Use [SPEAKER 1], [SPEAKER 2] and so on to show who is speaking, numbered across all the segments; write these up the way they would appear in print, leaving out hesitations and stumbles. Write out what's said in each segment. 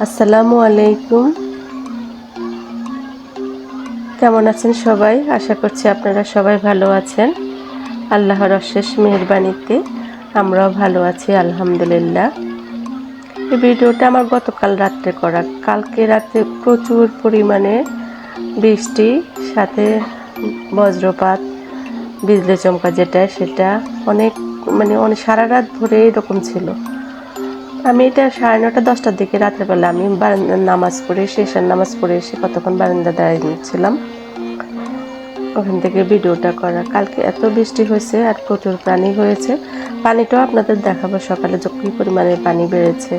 [SPEAKER 1] আসসালামু আলাইকুম। কেমন আছেন সবাই? আশা করছি আপনারা সবাই ভালো আছেন। আল্লাহর অশেষ মেহেরবানিতে আমরাও ভালো আছি আলহামদুলিল্লাহ। এই ভিডিওটা আমার গতকাল রাত্রে করা। কালকে রাতে প্রচুর পরিমাণে বৃষ্টি, সাথে বজ্রপাত, বিজলি চমকা সেটা অনেক অনেক সারা রাত ধরে এরকম ছিল। আমি এটা 9:30 10টার দিকে রাত্রেবেলা আমি বারান্দার নামাজ পড়ে এশার নামাজ পড়ে এসে কতক্ষণ বারান্দা দাঁড়িয়েছিলাম, ওখান থেকে ভিডিওটা করা। কালকে এত বৃষ্টি হয়েছে আর প্রচুর পানি হয়েছে। পানিটাও আপনাদের দেখাবো সকালে যে কী পরিমাণে পানি বেড়েছে।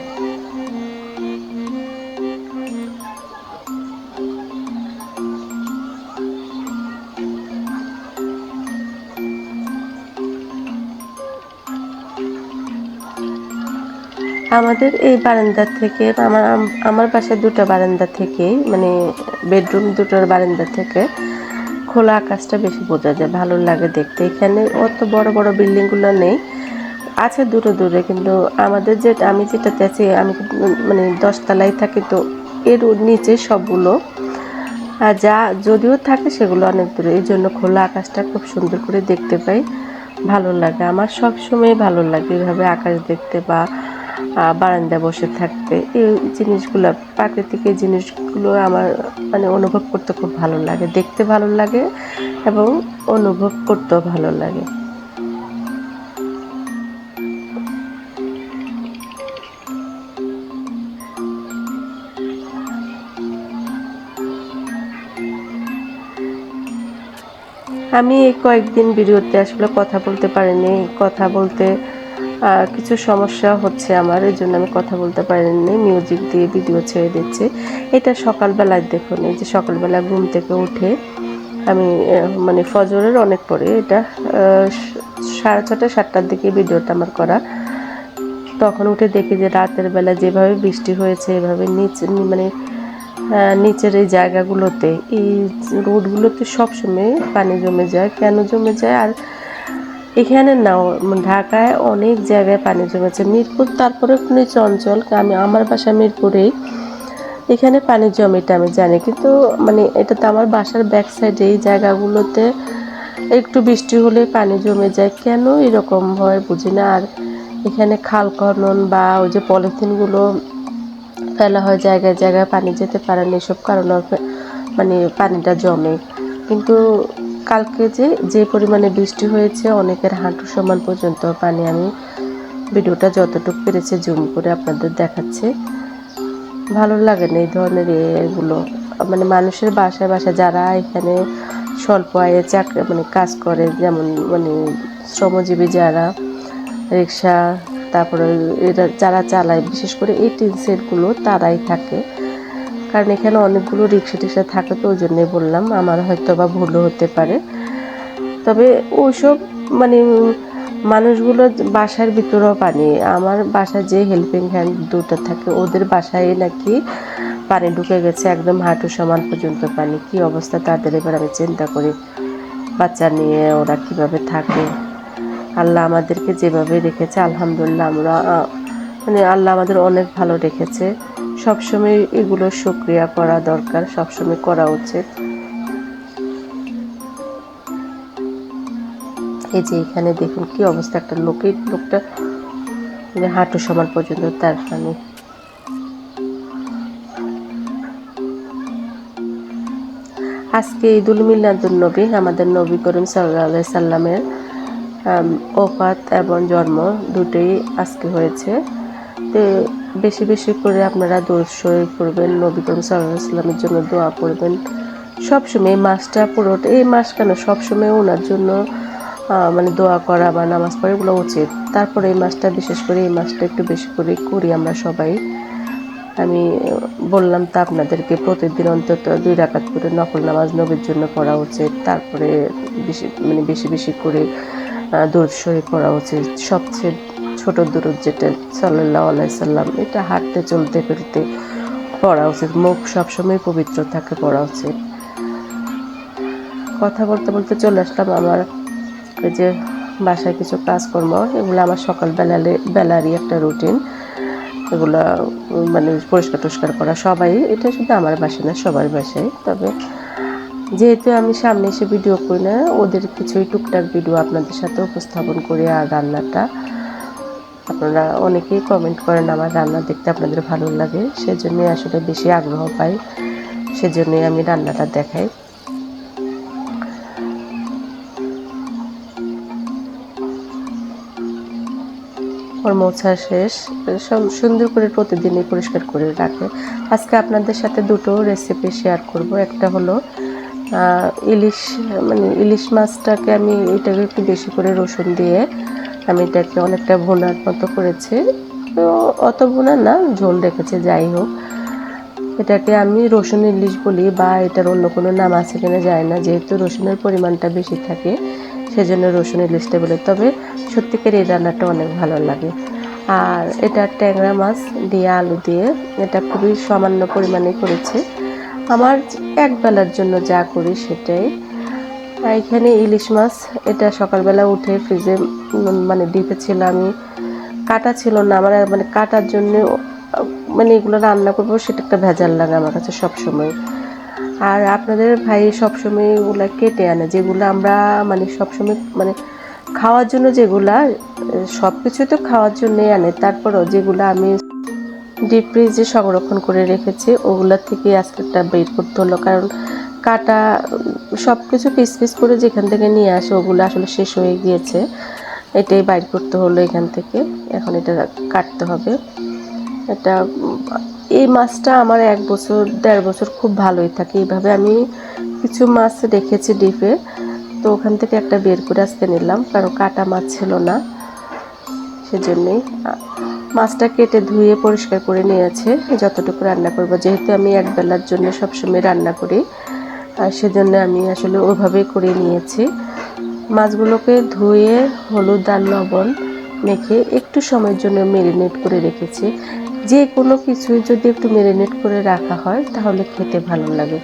[SPEAKER 1] আমাদের এই বারান্দা থেকে আমার বাসায় দুটো বারান্দা থেকে বেডরুম দুটোর বারান্দা থেকে খোলা আকাশটা বেশি বোঝা যায়, ভালো লাগে দেখতে। এখানে অত বড় বড় বিল্ডিংগুলো নেই, আছে দূরে দূরে, কিন্তু আমাদের আমি যেটাতে আছি আমি 10 তলায় থাকি, তো এর নিচে সবগুলো যা যদিও থাকে সেগুলো অনেক দূরে। এই জন্য খোলা আকাশটা খুব সুন্দর করে দেখতে পাই, ভালো লাগে। আমার সব সময় ভালো লাগে এভাবে আকাশ দেখতে বা বারান্দায় বসে থাকতে। এই জিনিসগুলো, প্রাকৃতিক এই জিনিসগুলো আমার অনুভব করতে খুব ভালো লাগে, দেখতে ভালো লাগে এবং অনুভব করতেও ভালো লাগে। আমি এই কয়েকদিন ভিডিওতে আসলে কথা বলতে পারিনি। কথা বলতে কিছু সমস্যা হচ্ছে আমার, এই জন্য আমি কথা বলতে পারিনি। মিউজিক দিয়ে ভিডিও ছেড়ে দিচ্ছি। এটা সকালবেলায় দেখুন, এই যে সকালবেলা ঘুম থেকে উঠে আমি ফজরের অনেক পরে, এটা 6:30 7টার দিকে ভিডিওটা আমার করা। তখন উঠে দেখি যে রাতের বেলা যেভাবে বৃষ্টি হয়েছে, এভাবে নিচের এই জায়গাগুলোতে, এই রোডগুলোতে সবসময় পানি জমে যায়। কেন জমে যায়? আর এখানে না, ঢাকায় অনেক জায়গায় পানি জমেছে। মিরপুর তারপরে নিচে অঞ্চল, আমার বাসা মিরপুরেই, এখানে পানি জমে এটা আমি জানি, কিন্তু এটা তো আমার বাসার ব্যাক সাইডে। এই জায়গাগুলোতে একটু বৃষ্টি হলে পানি জমে যায়, কেন এরকম হয় বুঝি না। আর এখানে খাল খনন বা ওই যে পলিথিনগুলো ফেলা হয় জায়গায় জায়গায়, পানি যেতে পারে না, এসব কারণে পানিটা জমে। কিন্তু কালকে যে পরিমাণে বৃষ্টি হয়েছে, অনেকের হাঁটু সমান পর্যন্ত পানি। আমি ভিডিওটা যতটুকু পেরেছে জুম করে আপনাদের দেখাচ্ছি। ভালো লাগে না এই ধরনের এগুলো, মানুষের বাসায় বাসায় যারা এখানে স্বল্প আয়ে চাকরি কাজ করে, যেমন শ্রমজীবী যারা রিক্সা, তারপরে এরা যারা চালায়, বিশেষ করে এই টিন সেটগুলো, তারাই থাকে। কারণ এখানে অনেকগুলো রিক্সা টিক্সা থাকে, তো ওই জন্যই বললাম। আমার হয়তো বা ভুলও হতে পারে। তবে ওইসব মানুষগুলো বাসার ভিতরেও পানি। আমার বাসায় যে হেল্পিং হ্যান্ড দুটো থাকে, ওদের বাসায় নাকি পানি ঢুকে গেছে একদম হাঁটু সমান পর্যন্ত পানি। কি অবস্থা তাদের! এবার আমি চিন্তা করি বাচ্চা নিয়ে ওরা কিভাবে থাকে। আল্লাহ আমাদেরকে যেভাবে রেখেছে আলহামদুলিল্লাহ, আমরা আল্লাহ আমাদের অনেক ভালো রেখেছে। সবসময় এগুলোর শুকরিয়া করা দরকার, সবসময় করা উচিত। এই যে এখানে দেখুন কি অবস্থা, একটা লোকটা হাঁটু সমান পর্যন্ত তার পানি। আজকে ঈদুল মিলাদুন নবী, আমাদের নবী করিম সাল্লাল্লাহু আলাইহি সাল্লামের ওফাত এবং জন্ম দুটোই আজকে হয়েছে। তো বেশি বেশি করে আপনারা দরুদ শরীফ পড়বেন, নবী করিম সাল্লাল্লাহু আলাইহি সাল্লামের জন্য দোয়া করবেন সবসময়। এই মাসটা পুরোটা, এই মাস কেন, সবসময় ওনার জন্য দোয়া করা বা নামাজ পড়া এগুলো উচিত। তারপরে এই মাসটা, বিশেষ করে এই মাসটা একটু বেশি করে করি আমরা সবাই। আমি বললাম তো আপনাদেরকে, প্রতিদিন অন্তত 2 রাকাত করে নফল নামাজ নবীর জন্য পড়া উচিত। তারপরে বেশি বেশি করে দরুদ শরীফ পড়া উচিত। সবচেয়ে ছোট দরুদ যেটা সাল্লাল্লাহু আলাইহি সাল্লাম, এটা হাঁটতে চলতে ফিরতে পড়া উচিত। মুখ সবসময় পবিত্র থাকে, পড়া উচিত। কথা বলতে বলতে চলে আসলাম আমার এই যে বাসায় কিছু কাজকর্ম, এগুলো আমার সকালবেলারই একটা রুটিন। এগুলা মানে পরিষ্কার টরিষ্কার করা সবাই, এটা শুধু আমার বাসায় না সবার বাসায়। তবে যেহেতু আমি সামনে এসে ভিডিও করি না, ওদের কিছুই টুকটাক ভিডিও আপনাদের সাথে উপস্থাপন করি। আর রান্নাটা আপনারা অনেকেই কমেন্ট করেন আমার রান্না দেখতে আপনাদের ভালো লাগে, সেজন্যই আসলে বেশি আগ্রহ পাই, সেজন্যই আমি রান্নাটা দেখাই। ওর মোছা শেষ, সব সুন্দর করে প্রতিদিনই পরিষ্কার করে রাখে। আজকে আপনাদের সাথে দুটো রেসিপি শেয়ার করব। একটা হলো ইলিশ, মানে ইলিশ মাছটাকে আমি এটাকে একটু বেশি করে রসুন দিয়ে আমি এটাকে অনেকটা ভুনার মতো করেছি। তো অত ভুনা না, ঝোল রেখেছে, যাই হোক। এটাকে আমি রসুন ইলিশ বলি, বা এটার অন্য কোনো নাম আছে কিনা যায় না, যেহেতু রসুনের পরিমাণটা বেশি থাকে সেজন্য রসুন ইলিশটা বলে। তবে সত্যিকার এই রান্নাটা অনেক ভালো লাগে। আর এটা ট্যাংরা মাছ দিয়ে আলু দিয়ে, এটা খুবই সামান্য পরিমাণে করেছে। আমার এক বেলার জন্য যা করি সেটাই। এখানে ইলিশ মাছ, এটা সকালবেলা উঠে ফ্রিজে মানে ডিপে ছিল, আমি কাটা ছিল না আমার, মানে কাটার জন্য মানে এগুলো রান্না করবো সেটা একটা ভেজাল লাগে আমার কাছে সবসময়। আর আপনাদের ভাই সবসময় এগুলো কেটে আনে, যেগুলো আমরা মানে সবসময় মানে খাওয়ার জন্য, যেগুলা সব কিছু তো খাওয়ার জন্যই আনে, তারপরেও যেগুলো আমি ডিপ ফ্রিজে সংরক্ষণ করে রেখেছি ওগুলা থেকে আজকে একটা বের করতে হলো, কারণ কাটা সব কিছু পিস পিস করে যেখান থেকে নিয়ে আসে ওগুলো আসলে শেষ হয়ে গিয়েছে, এটাই বাইর করতে হলো এখান থেকে। এখন এটা কাটতে হবে। এটা এই মাছটা আমার 1 বছর 1.5 বছর খুব ভালোই থাকে। এইভাবে আমি কিছু মাছ রেখেছি ডিপে, তো ওখান থেকে একটা বের করে আজকে নিলাম, কারণ কাটা মাছ ছিল না, সেজন্যই। মাছটা কেটে ধুয়ে পরিষ্কার করে নিয়েছে যতটুকু রান্না করব, যেহেতু আমি এক বেলার জন্য সবসময় রান্না করি, আর সেজন্য আমি আসলে ওইভাবেই করে নিয়েছি। মাছগুলোকে ধুয়ে হলুদ আর লবণ মেখে একটু সময়ের জন্য ম্যারিনেট করে রেখেছি। যে কোনো কিছুই যদি একটু ম্যারিনেট করে রাখা হয় তাহলে খেতে ভালো লাগে।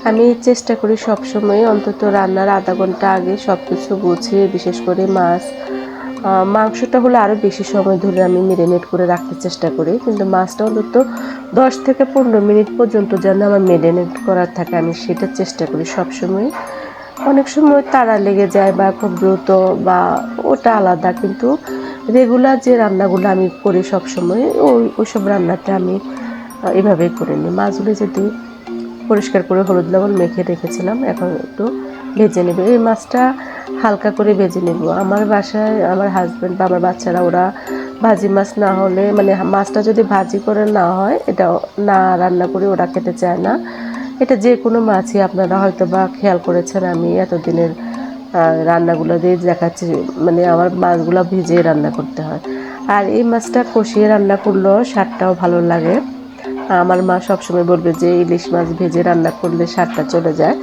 [SPEAKER 1] আমি চেষ্টা করি সবসময় অন্তত রান্নার আধা ঘন্টা আগে সব কিছু গুছিয়ে, বিশেষ করে মাছ, মাংসটা হলে আরও বেশি সময় ধরে আমি ম্যারিনেট করে রাখতে চেষ্টা করি, কিন্তু মাছটা অন্তত 10 থেকে 15 মিনিট পর্যন্ত যেন আমার ম্যারিনেট করার থাকে, আমি সেটা চেষ্টা করি সবসময়। অনেক সময় তাড়া লেগে যায় বা খুব দ্রুত, বা ওটা আলাদা, কিন্তু রেগুলার যে রান্নাগুলো আমি করি সবসময় ওইসব রান্নাটা আমি এভাবেই করে নিই। মাছগুলো যদি পরিষ্কার করে হলুদ লবণ মেখে রেখেছিলাম, এখন একটু ভেজে নেব। এই মাছটা হালকা করে ভেজে নেব। আমার বাসায় আমার হাজব্যান্ড বা আমার বাচ্চারা ওরা ভাজি মাছ না হলে, মানে মাছটা যদি ভাজি করে না হয়, এটা না রান্না করে ওরা খেতে চায় না। এটা যে কোনো মাছই আপনারা হয়তো বা খেয়াল করেছেন, আমি এতদিনের রান্নাগুলো দিয়ে দেখাচ্ছি, মানে আমার মাছগুলো ভেজে রান্না করতে হয়। আর এই মাছটা কষিয়ে রান্না করলেও স্বাদটাও ভালো লাগে। আমার মা সবসময় বলবে যে ইলিশ মাছ ভেজে রান্না করলে স্বাদটা চলে যায়।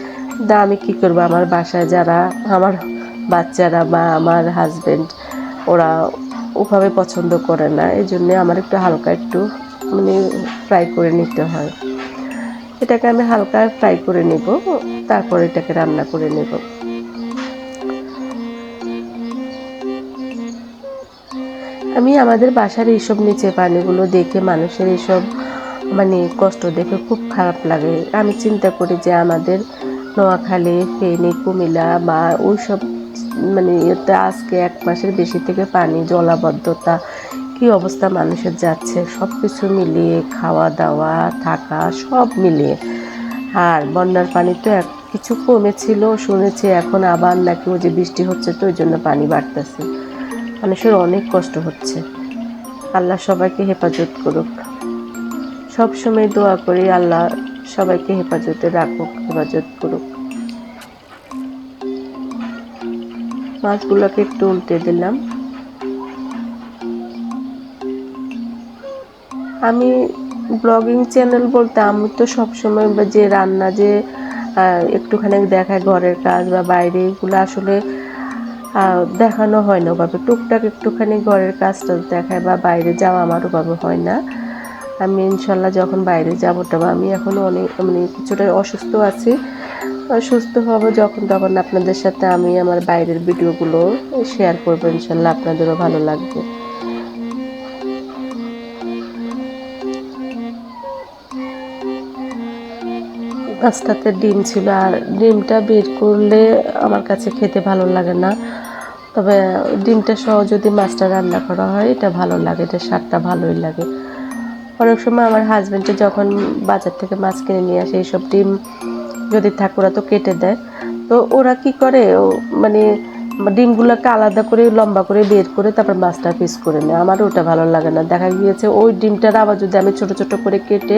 [SPEAKER 1] তা আমি কী করবো, আমার বাসায় যারা আমার বাচ্চারা বা আমার হাজব্যান্ড ওরা ওভাবে পছন্দ করে না, এই জন্যে আমার একটু হালকা একটু মানে ফ্রাই করে নিতে হয়। এটাকে আমি হালকা ফ্রাই করে নেব, তারপর এটাকে রান্না করে নেব। আমি আমাদের বাসার এইসব নিচে পানিগুলো দেখে, মানুষের এইসব মানে কষ্ট দেখে খুব খারাপ লাগে। আমি চিন্তা করি যে আমাদের নোয়াখালী, ফেনী, কুমিল্লা বা ওইসব মানে এতে আজকে 1 মাসের বেশি থেকে পানি, জলাবদ্ধতা, কী অবস্থা মানুষের যাচ্ছে, সব কিছু মিলিয়ে, খাওয়া দাওয়া থাকা সব মিলিয়ে। আর বন্যার পানি তো কিছু কমেছিল শুনেছি, এখন আবার নাকি ওই যে বৃষ্টি হচ্ছে তো ওই জন্য পানি বাড়তেছে। মানুষের অনেক কষ্ট হচ্ছে। আল্লাহ সবাইকে হেফাজত করুক। সব সময় দোয়া করি আল্লাহ সবাইকে হেফাজতে রাখুক, হেফাজত করুক। মাছগুলোকে একটু উল্টে দিলাম। আমি ব্লগিং চ্যানেল বলতে আমি তো সবসময় যে রান্না যে একটুখানি দেখায় ঘরের কাজ বা বাইরে, এগুলো আসলে দেখানো হয় না ওভাবে। টুকটাক একটুখানি ঘরের কাজটা দেখায় বা বাইরে যাওয়া আমার ওভাবে হয় না। আমি ইনশাল্লাহ যখন বাইরে যাবো, তবে আমি এখনও অনেক মানে কিছুটা অসুস্থ আছি, সুস্থ হব যখন তখন আপনাদের সাথে আমি আমার বাইরের ভিডিওগুলো শেয়ার করবো, ইনশাল্লাহ আপনাদেরও ভালো লাগবে। মাছটাতে ডিম ছিল, আর ডিমটা বের করলে আমার কাছে খেতে ভালো লাগে না, তবে ডিমটা সহ যদি মাছটা রান্না করা হয় এটা ভালো লাগে, এটা স্বাদটা ভালোই লাগে। অনেক সময় আমার হাজব্যান্ডে যখন বাজার থেকে মাছ কিনে নিয়ে আসে এইসব ডিম যদি থাকে ওরা তো কেটে দেয়, তো ওরা কি করে মানে ডিমগুলোকে আলাদা করে লম্বা করে বের করে তারপর মাছটা পিস করে নেয়। আমার ওটা ভালো লাগে না। দেখা গিয়েছে ওই ডিমটার আবার যদি আমি ছোট ছোট করে কেটে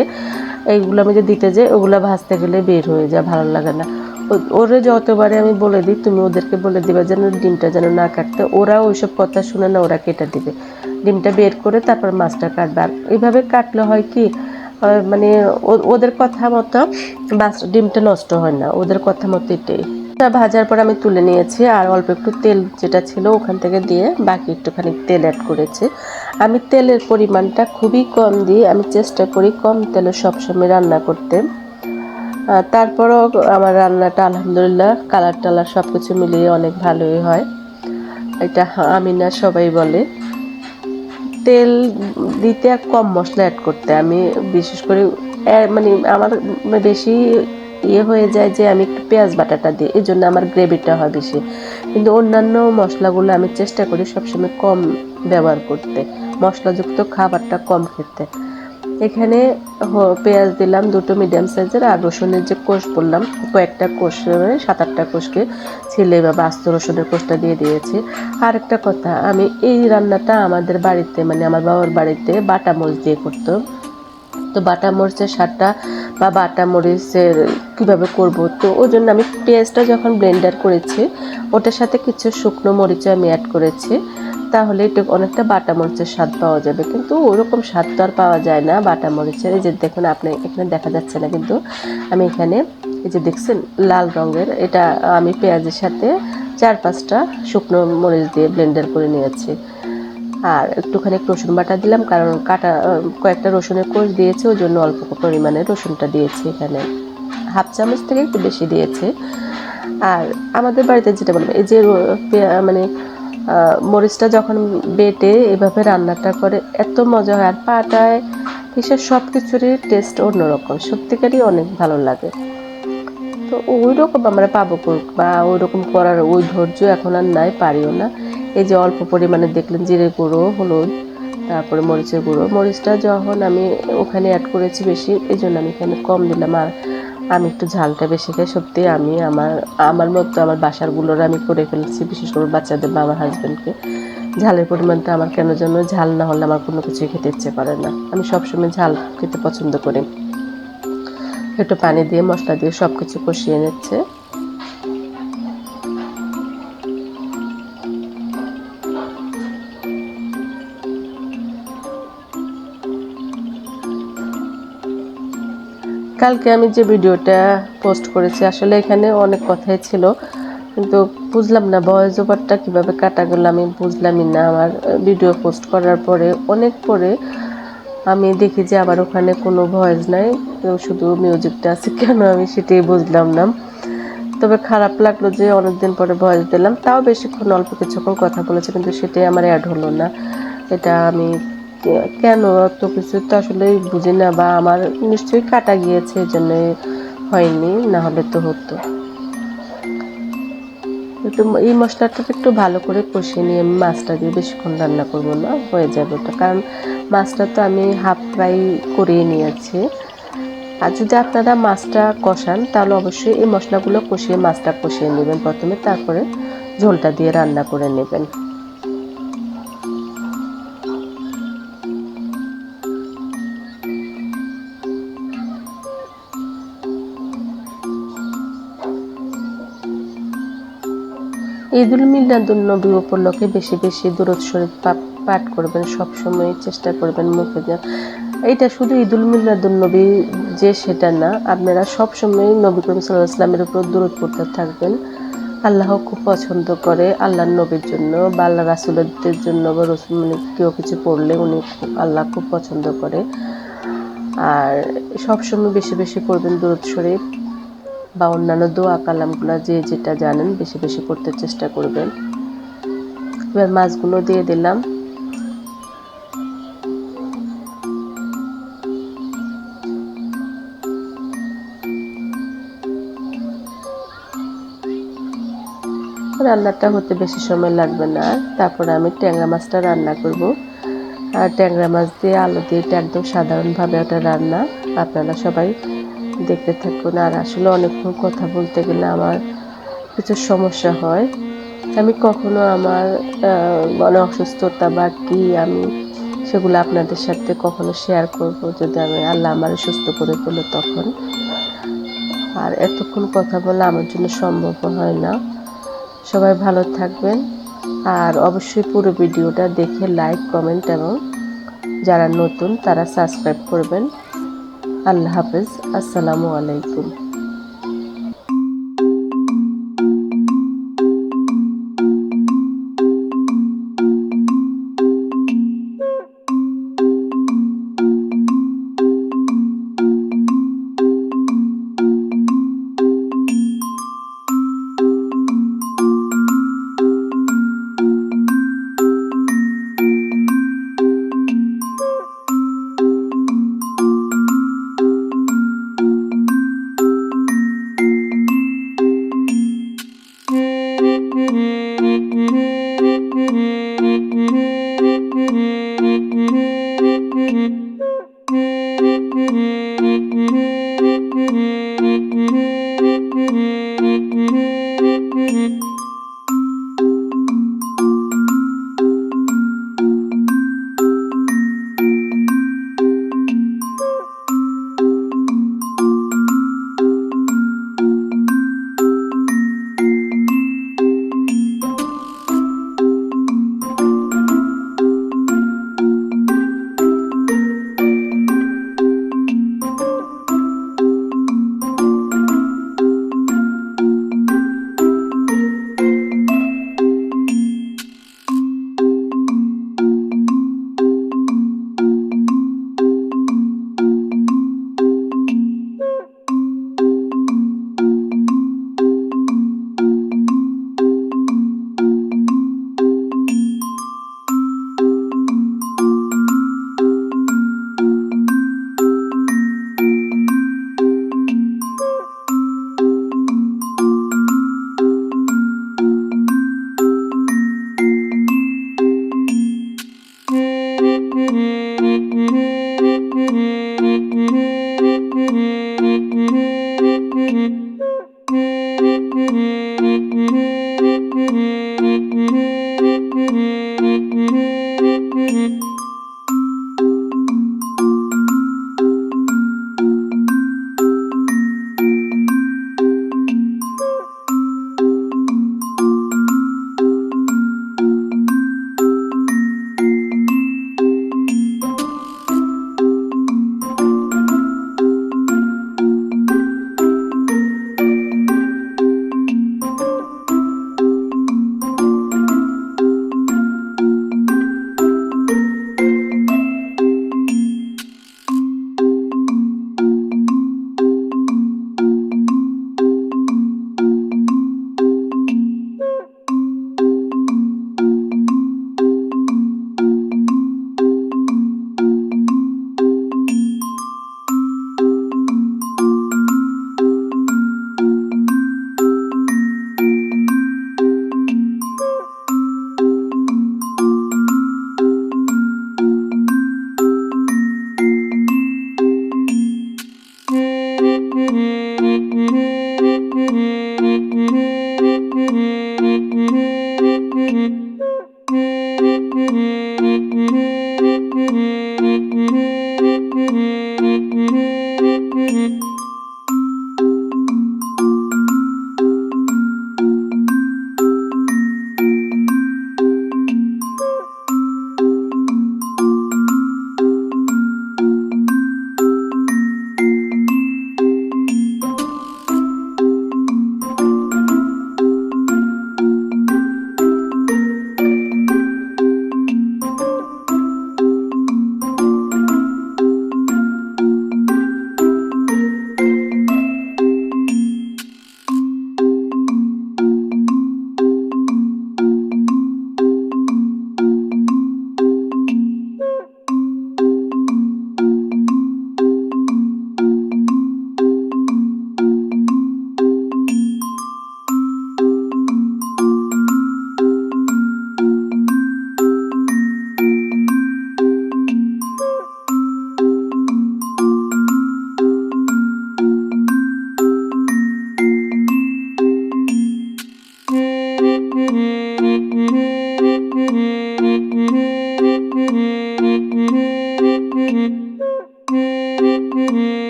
[SPEAKER 1] এইগুলো আমি যে দিতে যাই ওগুলো ভাজতে গেলে বের হয়ে যায়, ভালো লাগে না। ওরে যতবারে আমি বলে দিই তুমি ওদেরকে বলে দিবা যেন ডিমটা যেন না কাটতে, ওরা ওইসব কথা শুনে না, ওরা কেটে দিবে, ডিমটা বের করে তারপর মাছটা কাটবে। আর এইভাবে কাটলে হয় কি মানে ওদের কথা মতো ডিমটা নষ্ট হয় না, ওদের কথা মতো এটাই। ভাজার পর আমি তুলে নিয়েছি, আর অল্প একটু তেল যেটা ছিল ওখান থেকে দিয়ে বাকি একটুখানি তেল অ্যাড করেছি। আমি তেলের পরিমাণটা খুবই কম দিই, আমি চেষ্টা করি কম তেলে সবসময় রান্না করতে। তারপরও আমার রান্নাটা আলহামদুলিল্লাহ কালার টালার সব কিছু মিলিয়ে অনেক ভালোই হয়, এটা আমি না সবাই বলে। তেল দিতে আর কম মশলা অ্যাড করতে, আমি বিশেষ করে মানে আমার বেশি হয়ে যায় যে আমি একটু পেঁয়াজ বাটাটা দিই, এই জন্য আমার গ্রেভিটা হয় বেশি। কিন্তু অন্যান্য মশলাগুলো আমি চেষ্টা করি সবসময় কম ব্যবহার করতে, মশলাযুক্ত খাবারটা কম খেতে। এখানে পেঁয়াজ দিলাম দুটো মিডিয়াম সাইজের, আর রসুনের যে কোষ বললাম কয়েকটা কোষ, 7-8টা কোষকে ছিলে বা আস্ত রসুনের কোষটা দিয়ে দিয়েছি। আর একটা কথা, আমি এই রান্নাটা আমাদের বাড়িতে মানে আমার বাবার বাড়িতে বাটা মরিচ দিয়ে করতো। তো বাটা মরিচের স্বাদটা বা বাটা মরিচের কীভাবে করব, তো ওই জন্য আমি পেঁয়াজটা যখন ব্লেন্ডার করেছি ওটার সাথে কিছু শুকনো মরিচও আমি অ্যাড করেছি, তাহলে একটু অনেকটা বাটা মরিচের স্বাদ পাওয়া যাবে। কিন্তু ওরকম স্বাদ তো আর পাওয়া যায় না বাটা মরিচের। এই যে দেখুন, আপনি এখানে দেখা যাচ্ছে না কিন্তু আমি এখানে এই যে দেখছেন লাল রঙের, এটা আমি পেঁয়াজের সাথে 4-5টা শুকনো মরিচ দিয়ে ব্লেন্ডার করে নিয়েছি। আর একটুখানি রসুন বাটা দিলাম, কারণ কাটা কয়েকটা রসুনের কোষ দিয়েছে ওই জন্য অল্প পরিমাণে রসুনটা দিয়েছি, এখানে 1/2 চামচ থেকে একটু বেশি দিয়েছে। আর আমাদের বাড়িতে যেটা বলবো, এই যে মানে মরিচটা যখন বেটে এভাবে রান্নাটা করে এত মজা হয়, আর পাটায় কিসের সব কিছুরই টেস্ট অন্যরকম, সত্যিকারই অনেক ভালো লাগে। তো ওই রকম আমরা পাবো বা ওই রকম করার ওই ধৈর্য এখন আর নাই, পারিও না। এই যে অল্প পরিমাণে দেখলেন জিরে গুঁড়ো, হলুদ, তারপরে মরিচের গুঁড়ো, মরিচটা যখন আমি ওখানে অ্যাড করেছি বেশি এই জন্য আমি এখানে কম দিলাম। আর আমি একটু ঝালটা বেশি খাই, সত্যি আমি আমার মতো আমার বাসারগুলোর আমি করে ফেলছি, বিশেষ করে বাচ্চাদের বা আমার হাজব্যান্ডকে। ঝালের পরিমাণটা আমার কেন যেন ঝাল না হলে আমার কোনো কিছুই খেতে ইচ্ছে করে না, আমি সবসময় ঝাল খেতে পছন্দ করি। একটু পানি দিয়ে মশলা দিয়ে সব কিছু কষিয়ে নিচ্ছে। কালকে আমি যে ভিডিওটা পোস্ট করেছি আসলে এখানে অনেক কথাই ছিল, কিন্তু বুঝলাম না ভয়েস ওভারটা কীভাবে কাটা গেল, আমি বুঝলামই না। আমার ভিডিও পোস্ট করার পরে অনেক পরে আমি দেখি যে আমার ওখানে কোনো ভয়েস নাই, শুধু মিউজিকটা আছে, কেন আমি সেটাই বুঝলাম না। তবে খারাপ লাগলো যে অনেকদিন পরে ভয়েস দিলাম, তাও বেশিক্ষণ অল্প কিছুক্ষণ কথা বলেছে কিন্তু সেটাই আমার অ্যাড হলো না। এটা আমি কেন এত কিছু তো আসলে বুঝি না, বা আমার নিশ্চয়ই কাটা গিয়েছে এই জন্যই হয়নি, না হলে তো হতো। একটু এই মশলাটা একটু ভালো করে কষিয়ে নিয়ে আমি মাছটা দিয়ে বেশিক্ষণ রান্না করবো না, হয়ে যাবে ওটা, কারণ মাছটা তো আমি হাফ ফ্রাই করিয়ে নিয়েছি। আর যদি আপনারা মাছটা কষান তাহলে অবশ্যই এই মশলাগুলো কষিয়ে মাছটা কষিয়ে নেবেন প্রথমে, তারপরে ঝোলটা দিয়ে রান্না করে নেবেন। ঈদুল মিলাদুন নবী উপলক্ষে বেশি বেশি দুরূদ শরীফ পাঠ করবেন, সবসময় চেষ্টা করবেন মুখে যে এইটা শুধু ঈদুল মিলাদুন নবী যে সেটা না, আপনারা সবসময় নবী করিম সাল্লাল্লাহু আলাইহি ওয়াসাল্লামের উপর দুরূদ পড়তে থাকবেন। আল্লাহ খুব পছন্দ করে আল্লাহর নবীর জন্য বা আল্লাহ রাসূলদের জন্য বা রসুল মানে কেউ কিছু পড়লে উনি আল্লাহ খুব পছন্দ করে। আর সবসময় বেশি বেশি পড়বেন দুরূদ শরীফ বা অন্যান্য দোয়া কালামগুলো যে যেটা জানেন বেশি বেশি পড়তে চেষ্টা করবেন। এবার মাছগুলো দিয়ে দিলাম। রান্নাটা হতে বেশি সময় লাগবে না। তারপরে আমি ট্যাংরা মাছটা রান্না করব। আর ট্যাংরা মাছ দিয়ে আলু দিয়ে এটা একদম সাধারণভাবে একটা রান্না। আপনারা সবাই দেখতে থাকুন। আর আসলে অনেকক্ষণ কথা বলতে গেলে আমার কিছু সমস্যা হয়। আমি কখনো আমার মানে অসুস্থতা বা কি আমি সেগুলো আপনাদের সাথে কখনো শেয়ার করব যদি আল্লাহ আমার সুস্থ করে তোলে তখন। আর এতক্ষণ কথা বলা আমার জন্য সম্ভব হয় না। সবাই ভালো থাকবেন আর অবশ্যই পুরো ভিডিওটা দেখে লাইক কমেন্ট এবং যারা নতুন তারা সাবস্ক্রাইব করবেন। আল্লাহ হাফেজ। আসসালামু আলাইকুম।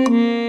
[SPEAKER 2] Mm-hmm.